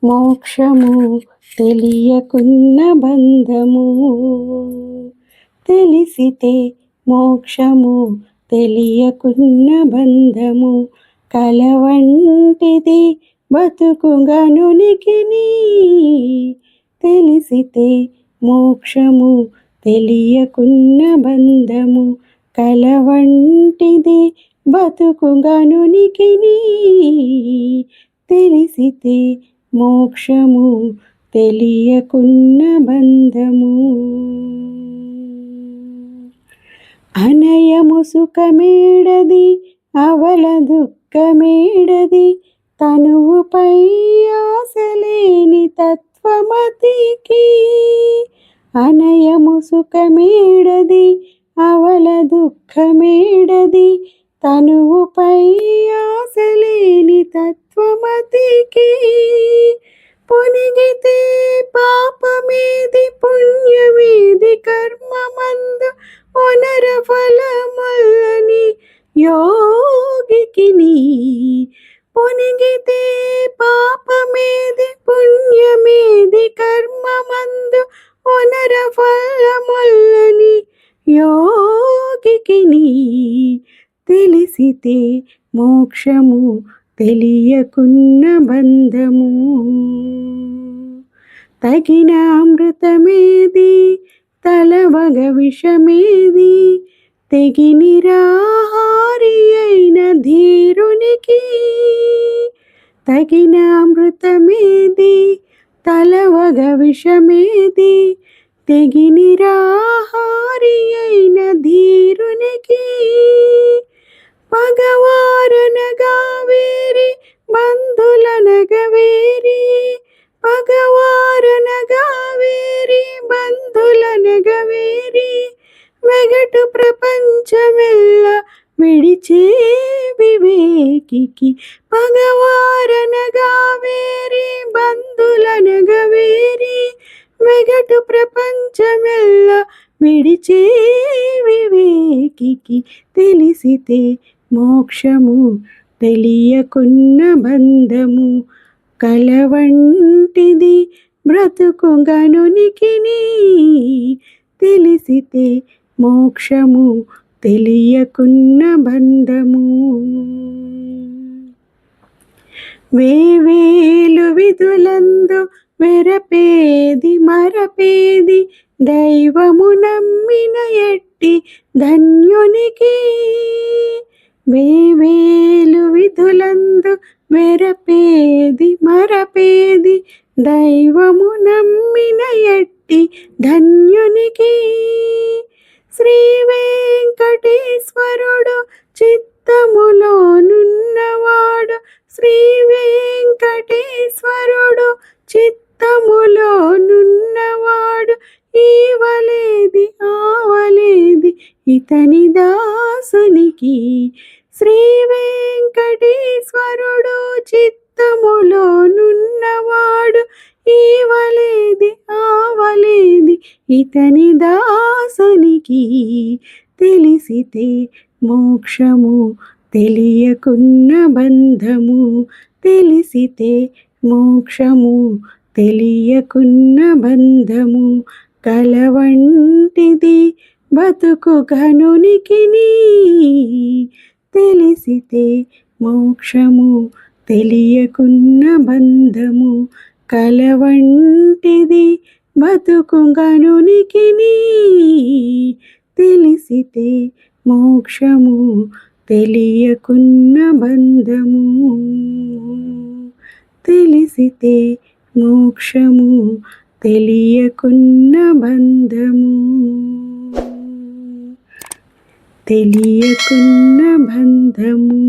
మోక్షము తెలియకున్న బంధము, తెలిసితే మోక్షము తెలియకున్న బంధము, కలవంటిది బతుకు గనునికిని, తెలిసితే మోక్షము తెలియకున్న బంధము, కలవంటిది బతుకు గనునికిని, తెలిసితే మోక్షము తెలియకున్న బంధము. అనయము సుఖమేడది అవల దుఃఖమేడది, తనువుపై ఆశలేని తత్వమతికి, అనయము సుఖమేడది అవల దుఃఖమేడది, తనువుపై ఆశలేని తత్వమతికి, పొనిగితే పాపమేది పుణ్యమేది కర్మమందు ఒనర ఫలమల్లని యోగికిని, పొనిగితే పాపమేది పుణ్యమేది కర్మమందు ఒనర ఫలమల్లని యోగికిని, తెలిసితే మోక్షము తెలియకున్న బంధము. తగిన అమృతమేది తలవగ విషమేది, తెగి నిరాహారి అయిన ధీరునికి, తగిన అమృతమేది తలవగ విషమేది, తెగి నిరాహారి అయిన ధీరునికి, పగవారనగా వేరి బంధులనగా వేరి, పగవారనగా వేరి బంధులనగా వేరి, వెగటు ప్రపంచమెల్ల విడిచే వివేకికి, పగవారనగా వేరి బంధులనగా వేరి, వెగటు ప్రపంచమెల్ల విడిచే వివేకికి, తెలిసితే మోక్షము తెలియకున్న బంధము, కలవంటిది బ్రతుకు గనునికిని, తెలిసితే మోక్షము తెలియకున్న బంధము. వేవేలు విధులందు వెరపేది మరపేది, దైవము నమ్మిన ఎట్టి ధన్యునికి, వేవేలు విధులందు వెరపేది మరపేది, దైవము నమ్మిన ఎట్టి ధన్యునికి, శ్రీ వెంకటేశ్వరుడు చిత్తములో నున్నవాడు, శ్రీ వెంకటేశ్వరుడు చిత్తములో నున్నవాడు, ఈవలేది ఆవలేది ఇతని దాసునికి, శ్రీ వెంకటేశ్వరుడు చిత్తములో నున్నవాడు, ఈవలేది ఆవలేది ఇతని దాసునికి, తెలిసితే మోక్షము తెలియకున్న బంధము, తెలిసితే మోక్షము తెలియకున్న బంధము, కలవంటిది బతుకు ఘనునికిని, తెలిసితే మోక్షము తెలియకున్న బంధము, కలవంటిది బతుకు ఘనునికిని, తెలిసితే మోక్షము తెలియకున్న బంధము, తెలిసితే మోక్షము తెలియకున్న బంధము, తెలియకున్న బంధము.